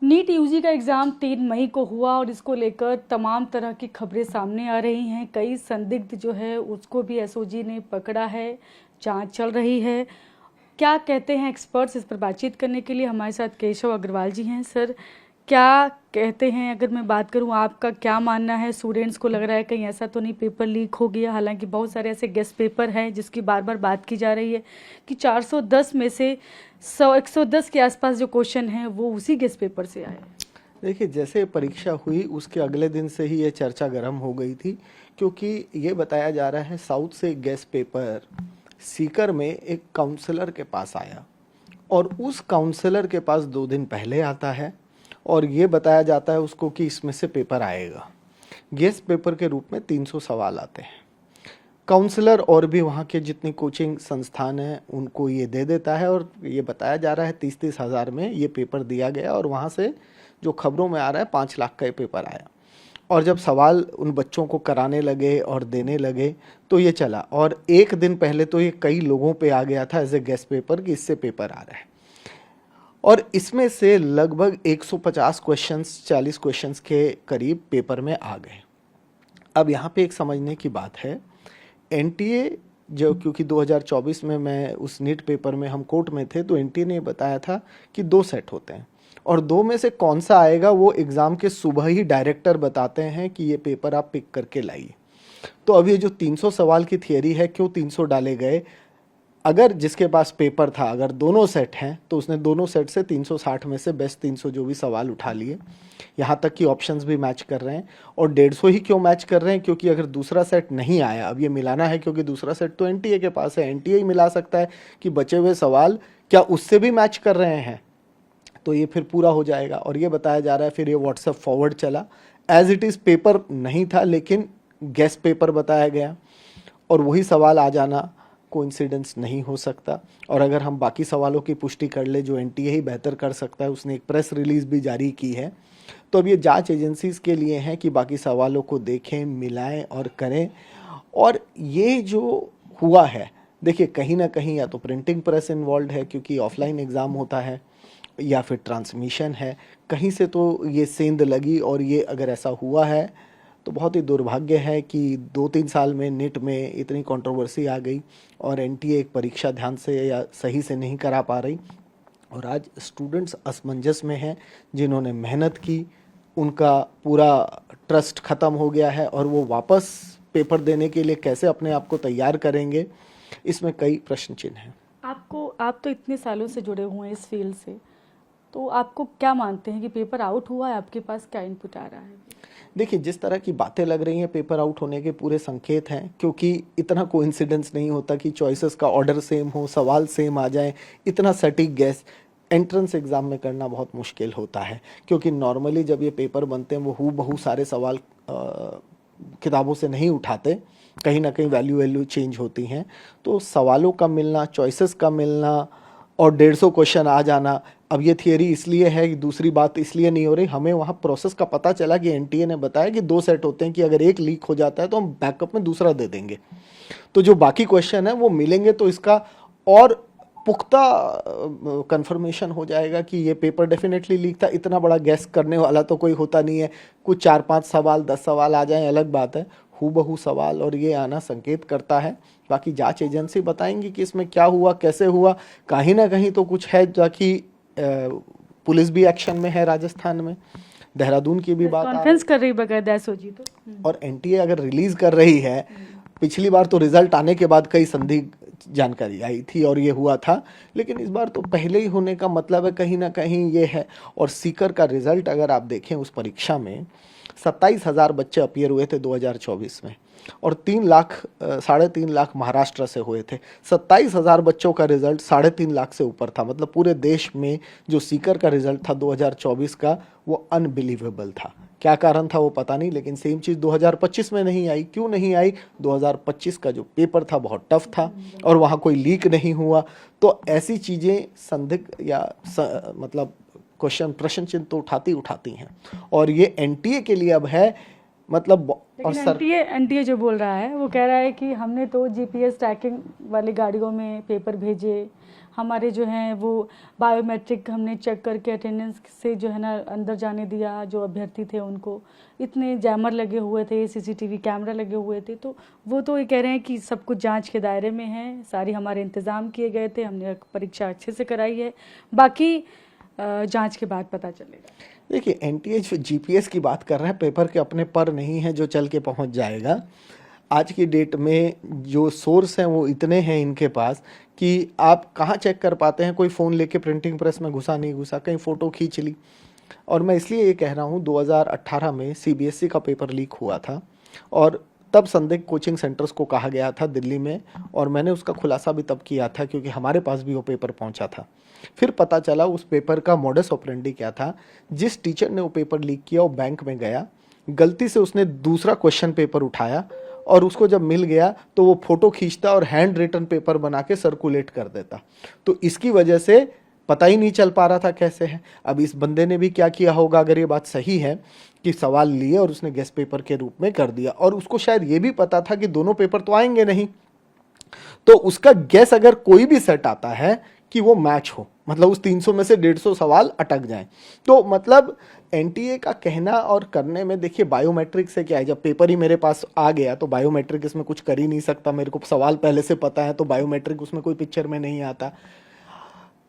NEET UG का exam 3 मई को हुआ और इसको लेकर तमाम तरह की खबरें सामने आ रही हैं। कई संदिग्ध जो है उसको भी एसओजी ने पकड़ा है, जांच चल रही है। क्या कहते हैं एक्सपर्ट्स? इस पर बातचीत करने के लिए हमारे साथ केशव अग्रवाल जी हैं। सर, क्या कहते हैं? अगर मैं बात करूं, आपका क्या मानना है? स्टूडेंट्स को लग रहा है कहीं ऐसा तो नहीं पेपर लीक हो गया? हालांकि बहुत सारे ऐसे गेस्ट पेपर हैं जिसकी बार बार बात की जा रही है कि 410 में से 110 के आसपास जो क्वेश्चन हैं वो उसी गेस्ट पेपर से आए। देखिए, जैसे परीक्षा हुई उसके अगले दिन से ही ये चर्चा गर्म हो गई थी, क्योंकि ये बताया जा रहा है साउथ से गेस्ट पेपर सीकर में एक काउंसलर के पास आया और उस काउंसलर के पास 2 दिन पहले आता है और ये बताया जाता है उसको कि इसमें से पेपर आएगा। गेस्ट पेपर के रूप में 300 सवाल आते हैं। काउंसलर और भी वहाँ के जितनी कोचिंग संस्थान हैं उनको ये दे देता है और ये बताया जा रहा है 30-30 हज़ार में ये पेपर दिया गया और वहाँ से जो खबरों में आ रहा है 5 लाख का ये पेपर आया। और जब सवाल उन बच्चों को कराने लगे और देने लगे तो ये चला, और एक दिन पहले तो ये कई लोगों पे आ गया था एज ए गेस्ट पेपर कि इससे पेपर आ रहा है, और इसमें से लगभग 150 क्वेश्चंस 40 क्वेश्चंस के करीब पेपर में आ गए। अब यहाँ पे एक समझने की बात है, एनटीए जो, क्योंकि 2024 में मैं उस नीट पेपर में हम कोर्ट में थे, तो एनटीए ने बताया था कि 2 सेट होते हैं और 2 में से कौन सा आएगा वो एग्ज़ाम के सुबह ही डायरेक्टर बताते हैं कि ये पेपर आप पिक करके लाइए। तो अब ये जो 300 सवाल की थियरी है, क्यों 300 डाले गए? अगर जिसके पास पेपर था, अगर दोनों सेट हैं तो उसने दोनों सेट से 360 में से बेस्ट 300 जो भी सवाल उठा लिए। यहाँ तक कि ऑप्शंस भी मैच कर रहे हैं। और 150 ही क्यों मैच कर रहे हैं? क्योंकि अगर दूसरा सेट नहीं आया, अब ये मिलाना है क्योंकि दूसरा सेट तो एनटीए के पास है, एनटीए ही मिला सकता है कि बचे हुए सवाल क्या उससे भी मैच कर रहे हैं, तो ये फिर पूरा हो जाएगा। और ये बताया जा रहा है, फिर ये व्हाट्सएप फॉरवर्ड चला, एज इट इज़ पेपर नहीं था लेकिन गेस्ट पेपर बताया गया, और वही सवाल आ जाना कोइंसिडेंस नहीं हो सकता। और अगर हम बाकी सवालों की पुष्टि कर ले जो एनटीए ही बेहतर कर सकता है, उसने एक प्रेस रिलीज भी जारी की है, तो अब ये जांच एजेंसीज के लिए है कि बाकी सवालों को देखें, मिलाएं और करें। और ये जो हुआ है, देखिए कहीं ना कहीं या तो प्रिंटिंग प्रेस इन्वॉल्व है क्योंकि ऑफलाइन एग्ज़ाम होता है, या फिर ट्रांसमिशन है, कहीं से तो ये सेंध लगी। और ये अगर ऐसा हुआ है तो बहुत ही दुर्भाग्य है कि 2-3 साल में नीट में इतनी कंट्रोवर्सी आ गई और एनटीए एक परीक्षा ध्यान से या सही से नहीं करा पा रही, और आज स्टूडेंट्स असमंजस में हैं। जिन्होंने मेहनत की उनका पूरा ट्रस्ट ख़त्म हो गया है और वो वापस पेपर देने के लिए कैसे अपने आप को तैयार करेंगे, इसमें कई प्रश्न चिन्ह हैं। आप तो इतने सालों से जुड़े हुए हैं इस फील्ड से, तो आपको क्या मानते हैं कि पेपर आउट हुआ है? आपके पास क्या इनपुट आ रहा है? देखिए, जिस तरह की बातें लग रही हैं पेपर आउट होने के पूरे संकेत हैं, क्योंकि इतना कोइंसिडेंस नहीं होता कि चॉइसेस का ऑर्डर सेम हो, सवाल सेम आ जाए। इतना सटीक गैस एंट्रेंस एग्ज़ाम में करना बहुत मुश्किल होता है, क्योंकि नॉर्मली जब ये पेपर बनते हैं वो हूबहू सारे सवाल किताबों से नहीं उठाते, कहीं ना कहीं वैल्यू चेंज होती हैं। तो सवालों का मिलना, चॉइसेस का मिलना और 150 क्वेश्चन आ जाना, अब ये थियरी इसलिए है कि दूसरी बात इसलिए नहीं हो रही, हमें वहाँ प्रोसेस का पता चला कि एनटीए ने बताया कि 2 सेट होते हैं, कि अगर एक लीक हो जाता है तो हम बैकअप में दूसरा दे देंगे, तो जो बाकी क्वेश्चन है वो मिलेंगे तो इसका और पुख्ता कंफर्मेशन हो जाएगा कि ये पेपर डेफिनेटली लीक था। इतना बड़ा गैस करने वाला तो कोई होता नहीं है। कुछ 4-5 सवाल 10 सवाल आ जाएं अलग बात है, हूबहू सवाल और ये आना संकेत करता है। बाकी जांच एजेंसी बताएंगी कि इसमें क्या हुआ, कैसे हुआ। कहीं ना कहीं तो कुछ है, ताकि पुलिस भी एक्शन में है, राजस्थान में देहरादून की भी बात कॉन्फ्रेंस कर रही बकायदा एसओजी तो, और एनटीए अगर रिलीज कर रही है। पिछली बार तो रिजल्ट आने के बाद कई संदिग्ध जानकारी आई थी और ये हुआ था, लेकिन इस बार तो पहले ही होने का मतलब है कहीं ना कहीं ये है। और सीकर का रिजल्ट अगर आप देखें, उस परीक्षा में 27,000 बच्चे अपीयर हुए थे 2024 में, और 3 लाख 3.5 लाख महाराष्ट्र से हुए थे। 27,000 बच्चों का रिजल्ट 3.5 लाख से ऊपर था। मतलब पूरे देश में जो सीकर का रिजल्ट था 2024 का, वो अनबिलीवेबल था। क्या कारण था वो पता नहीं, लेकिन सेम चीज़ 2025 में नहीं आई। क्यों नहीं आई? 2025 का जो पेपर था बहुत टफ था और वहाँ कोई लीक नहीं हुआ। तो ऐसी चीज़ें संदिग्ध या मतलब क्वेश्चन, प्रश्न चिन्ह तो उठाती हैं, और ये एनटीए के लिए अब है। मतलब और एनटीए जो बोल रहा है वो कह रहा है कि हमने तो जीपीएस ट्रैकिंग वाली गाड़ियों में पेपर भेजे, हमारे जो हैं वो बायोमेट्रिक हमने चेक करके अटेंडेंस से जो है ना अंदर जाने दिया, जो अभ्यर्थी थे उनको। इतने जैमर लगे हुए थे, सीसीटीवी कैमरा लगे हुए थे, तो वो तो ये कह रहे हैं कि सब कुछ जांच के दायरे में है, सारी हमारे इंतज़ाम किए गए थे, हमने परीक्षा अच्छे से कराई है, बाकी जांच के बाद पता चलेगा। देखिए, एनटीए जीपीएस की बात कर रहे हैं, पेपर के अपने पर नहीं है जो चल के पहुंच जाएगा। आज की डेट में जो सोर्स हैं वो इतने हैं इनके पास कि आप कहाँ चेक कर पाते हैं। कोई फ़ोन लेके प्रिंटिंग प्रेस में घुसा नहीं घुसा, कहीं फ़ोटो खींच ली। और मैं इसलिए ये कह रहा हूँ, 2018 में सीबीएसई का पेपर लीक हुआ था और तब संदिग्ध कोचिंग सेंटर्स को कहा गया था दिल्ली में, और मैंने उसका खुलासा भी तब किया था क्योंकि हमारे पास भी वो पेपर पहुंचा था। फिर पता चला उस पेपर का मोडस ऑपरेंडी क्या था। जिस टीचर ने वो पेपर लीक किया वो बैंक में गया, गलती से उसने दूसरा क्वेश्चन पेपर उठाया और उसको जब मिल गया तो वो फोटो खींचता और हैंड रिटन पेपर बना के सर्कुलेट कर देता। तो इसकी वजह से पता ही नहीं चल पा रहा था कैसे है। अब इस बंदे ने भी क्या किया होगा, अगर ये बात सही है कि सवाल लिए और उसने गेस्ट पेपर के रूप में कर दिया, और उसको शायद ये भी पता था कि दोनों पेपर तो आएंगे नहीं, तो उसका गेस अगर कोई भी सेट आता है कि वो मैच हो, मतलब उस 300 में से 150 सवाल अटक जाएं, तो मतलब एनटीए का कहना और करने में देखिए बायोमेट्रिक से क्या है। जब पेपर ही मेरे पास आ गया तो बायोमेट्रिक इसमें कुछ कर ही नहीं सकता, मेरे को सवाल पहले से पता है तो बायोमेट्रिक उसमें कोई पिक्चर में नहीं आता।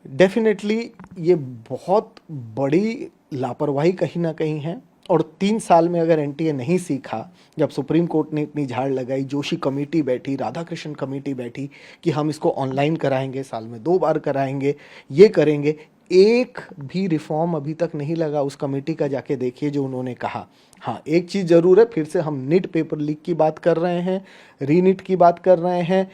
डेफिनेटली ये बहुत बड़ी लापरवाही कहीं ना कहीं है, और 3 साल में अगर एनटीए नहीं सीखा, जब सुप्रीम कोर्ट ने इतनी झाड़ लगाई, जोशी कमेटी बैठी, राधाकृष्णन कमेटी बैठी कि हम इसको ऑनलाइन कराएंगे, साल में 2 बार कराएंगे, ये करेंगे, एक भी रिफॉर्म अभी तक नहीं लगा उस कमेटी का। जाके देखिए जो उन्होंने कहा। हाँ, एक चीज़ ज़रूर है, फिर से हम नीट पेपर लीक की बात कर रहे हैं, रीनीट की बात कर रहे हैं।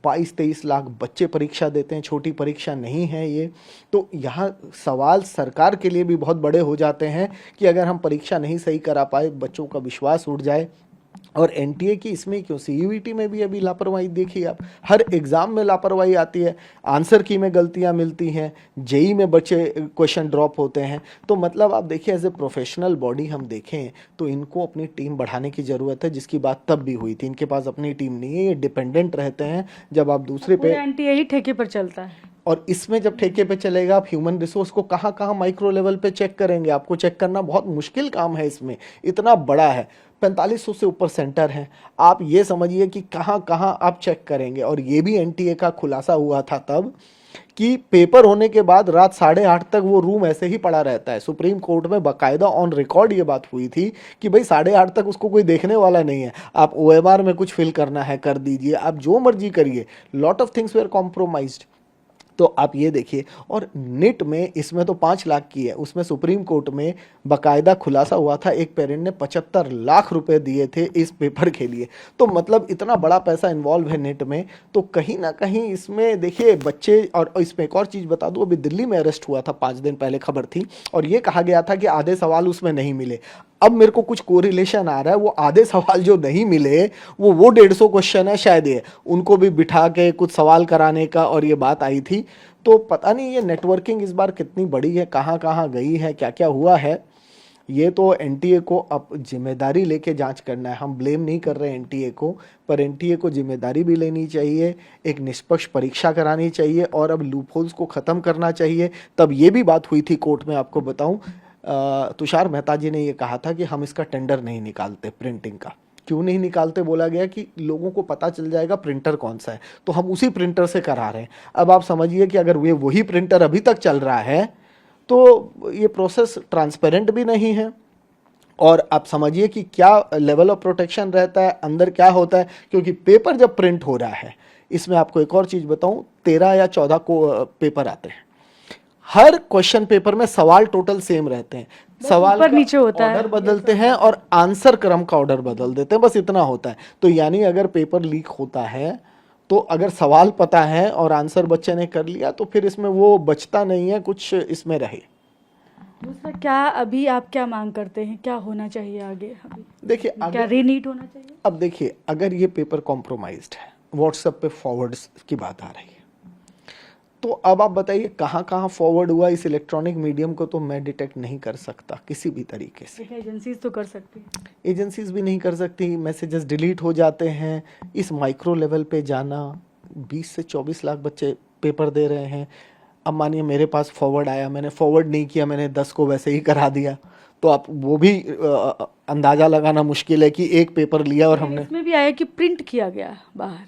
22-23 लाख बच्चे परीक्षा देते हैं, छोटी परीक्षा नहीं है ये। तो यहाँ सवाल सरकार के लिए भी बहुत बड़े हो जाते हैं कि अगर हम परीक्षा नहीं सही करा पाए, बच्चों का विश्वास उठ जाए। और एनटीए की इसमें क्यों, सीयूईटी में भी अभी लापरवाही देखिए आप, हर एग्ज़ाम में लापरवाही आती है, आंसर की में गलतियां मिलती हैं, जेई में बच्चे क्वेश्चन ड्रॉप होते हैं। तो मतलब आप देखिए, एज ए प्रोफेशनल बॉडी हम देखें तो इनको अपनी टीम बढ़ाने की ज़रूरत है, जिसकी बात तब भी हुई थी। इनके पास अपनी टीम नहीं है, ये डिपेंडेंट रहते हैं। जब आप दूसरे पे एनटीए ही ठेके पर चलता है, और इसमें जब ठेके पे चलेगा, आप ह्यूमन रिसोर्स को कहाँ कहाँ माइक्रो लेवल पे चेक करेंगे। आपको चेक करना बहुत मुश्किल काम है, इसमें इतना बड़ा है, 4500 से ऊपर सेंटर हैं। आप ये समझिए कि कहाँ कहाँ आप चेक करेंगे। और ये भी एनटीए का खुलासा हुआ था तब कि पेपर होने के बाद रात 8:30 तक वो रूम ऐसे ही पड़ा रहता है। सुप्रीम कोर्ट में बाकायदा ऑन रिकॉर्ड ये बात हुई थी कि भाई 8:30 तक उसको कोई देखने वाला नहीं है। आप ओएमआर में कुछ फिल करना है कर दीजिए, आप जो मर्जी करिए। Lot of things were compromised. तो आप ये देखिए, और निट में इसमें तो 5 लाख की है, उसमें सुप्रीम कोर्ट में बाकायदा खुलासा हुआ था, एक पेरेंट ने 75 लाख रुपए दिए थे इस पेपर के लिए। तो मतलब इतना बड़ा पैसा इन्वॉल्व है निट में, तो कहीं ना कहीं इसमें देखिए बच्चे। और इसमें एक और चीज़ बता दूं, अभी दिल्ली में अरेस्ट हुआ था 5 दिन पहले, खबर थी, और ये कहा गया था कि आधे सवाल उसमें नहीं मिले। अब मेरे को कुछ कोरिलेशन आ रहा है, वो आधे सवाल जो नहीं मिले वो 150 क्वेश्चन है शायद, ये उनको भी बिठा के कुछ सवाल कराने का, और ये बात आई थी। तो पता नहीं ये नेटवर्किंग इस बार कितनी बड़ी है, कहाँ कहाँ गई है, क्या क्या हुआ है। ये तो एनटीए को अब जिम्मेदारी लेके जांच करना है। हम ब्लेम नहीं कर रहे एनटीए को, पर एनटीए को जिम्मेदारी भी लेनी चाहिए, एक निष्पक्ष परीक्षा करानी चाहिए, और अब लूपहोल्स को ख़त्म करना चाहिए। तब ये भी बात हुई थी कोर्ट में, आपको बताऊं, तुषार मेहता जी ने ये कहा था कि हम इसका टेंडर नहीं निकालते प्रिंटिंग का। क्यों नहीं निकालते, बोला गया कि लोगों को पता चल जाएगा प्रिंटर कौन सा है, तो हम उसी प्रिंटर से करा रहे हैं। अब आप समझिए कि अगर ये वही प्रिंटर अभी तक चल रहा है तो ये प्रोसेस ट्रांसपेरेंट भी नहीं है। और आप समझिए कि क्या लेवल ऑफ प्रोटेक्शन रहता है, अंदर क्या होता है, क्योंकि पेपर जब प्रिंट हो रहा है, इसमें आपको एक और चीज़ बताऊं, 13 या 14 को पेपर आते हैं। हर क्वेश्चन पेपर में सवाल टोटल सेम रहते हैं, सवाल ऊपर नीचे होता है, ऑर्डर बदलते हैं और आंसर क्रम का ऑर्डर बदल देते हैं, बस इतना होता है। तो यानी अगर पेपर लीक होता है तो अगर सवाल पता है और आंसर बच्चे ने कर लिया तो फिर इसमें वो बचता नहीं है कुछ इसमें रहे। दूसरा, क्या अभी आप क्या मांग करते हैं, क्या होना चाहिए आगे? अभी देखिए, क्या रीनीट होना चाहिए? अब देखिए, अगर ये पेपर कॉम्प्रोमाइज्ड है, व्हाट्सएप पे फॉरवर्ड्स की बात आ रही है, तो अब आप बताइए कहाँ कहाँ फॉरवर्ड हुआ। इस इलेक्ट्रॉनिक मीडियम को तो मैं डिटेक्ट नहीं कर सकता किसी भी तरीके से। एजेंसीज तो कर सकती हैं, एजेंसीज भी नहीं कर सकती, मैसेजेस डिलीट हो जाते हैं। इस माइक्रो लेवल पे जाना, 20 से 24 लाख बच्चे पेपर दे रहे हैं। अब मानिए मेरे पास फॉरवर्ड आया, मैंने फॉरवर्ड नहीं किया, मैंने 10 को वैसे ही करा दिया, तो आप वो भी अंदाजा लगाना मुश्किल है कि एक पेपर लिया और हमने। इसमें भी आया कि प्रिंट किया गया बाहर,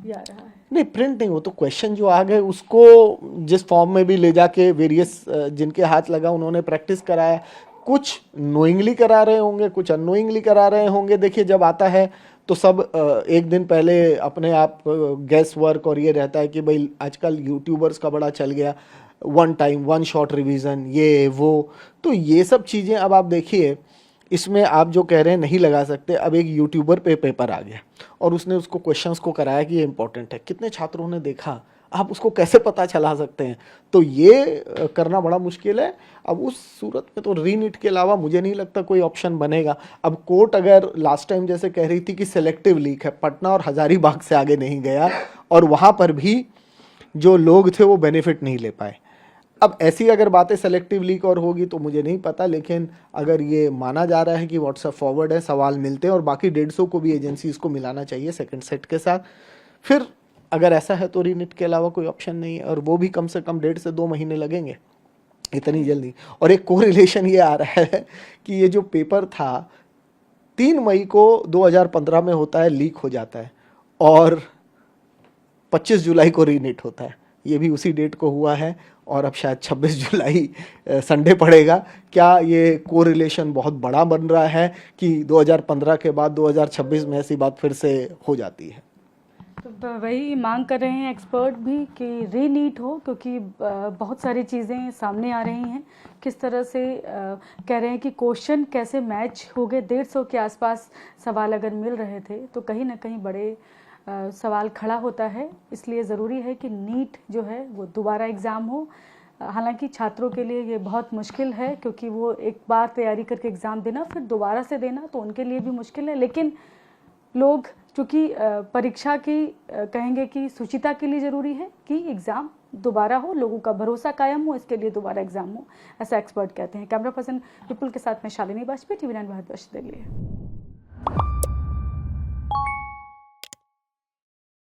ये आ रहा है। नहीं, प्रिंट नहीं, वो तो क्वेश्चन जो आ गए उसको जिस फॉर्म में भी ले जाके वेरियस जिनके हाथ लगा उन्होंने प्रैक्टिस कराया। कुछ नोइंगली करा रहे होंगे, कुछ अननोइंगली करा रहे होंगे। देखिए जब आता है तो सब एक दिन पहले अपने आप गैस वर्क, और ये रहता है कि भाई आजकल यूट्यूबर्स का बड़ा चल गया, one time one shot revision, ये वो, तो ये सब चीज़ें अब आप देखिए इसमें आप जो कह रहे हैं नहीं लगा सकते। अब एक यूट्यूबर पे पेपर आ गया और उसने उसको क्वेश्चंस को कराया कि ये इंपॉर्टेंट है, कितने छात्रों ने देखा, आप उसको कैसे पता चला सकते हैं? तो ये करना बड़ा मुश्किल है। अब उस सूरत में तो रीनीट के अलावा मुझे नहीं लगता कोई ऑप्शन बनेगा। अब कोर्ट अगर लास्ट टाइम जैसे कह रही थी कि सिलेक्टिव लीक है, पटना और हजारीबाग से आगे नहीं गया और वहाँ पर भी जो लोग थे वो बेनिफिट नहीं ले पाए। अब ऐसी अगर बातें सेलेक्टिव लीक और होगी तो मुझे नहीं पता, लेकिन अगर ये माना जा रहा है कि व्हाट्सएप फॉरवर्ड है, सवाल मिलते हैं और बाकी 150 को भी एजेंसीज को मिलाना चाहिए सेकंड सेट के साथ, फिर अगर ऐसा है तो रीनीट के अलावा कोई ऑप्शन नहीं है, और वो भी कम से कम 1.5 से 2 महीने लगेंगे, इतनी जल्दी। और एक कोरिलेशन ये आ रहा है कि ये जो पेपर था 3 मई को 2015 में होता है, लीक हो जाता है, और 25 जुलाई को रीनीट होता है, ये भी उसी डेट को हुआ है, और अब शायद 26 जुलाई संडे पड़ेगा। क्या ये कोरिलेशन बहुत बड़ा बन रहा है कि 2015 के बाद 2026 में ऐसी बात फिर से हो जाती है? तो वही मांग कर रहे हैं एक्सपर्ट भी कि रीनीट हो, क्योंकि बहुत सारी चीज़ें सामने आ रही हैं। किस तरह से कह रहे हैं कि क्वेश्चन कैसे मैच हो गए, 150 के आसपास सवाल अगर मिल रहे थे तो कहीं ना कहीं बड़े सवाल खड़ा होता है। इसलिए ज़रूरी है कि नीट जो है वो दोबारा एग्ज़ाम हो। हालांकि छात्रों के लिए ये बहुत मुश्किल है, क्योंकि वो एक बार तैयारी करके एग्ज़ाम देना फिर दोबारा से देना तो उनके लिए भी मुश्किल है। लेकिन लोग चूँकि परीक्षा की कहेंगे कि शुचिता के लिए ज़रूरी है कि एग्ज़ाम दोबारा हो, लोगों का भरोसा कायम हो, इसके लिए दोबारा एग्ज़ाम हो, ऐसा एक्सपर्ट कहते हैं। कैमरा पर्सन विपुल के साथ में शालिनी वाजपेयी, TV9 भारतवर्ष दिल्ली।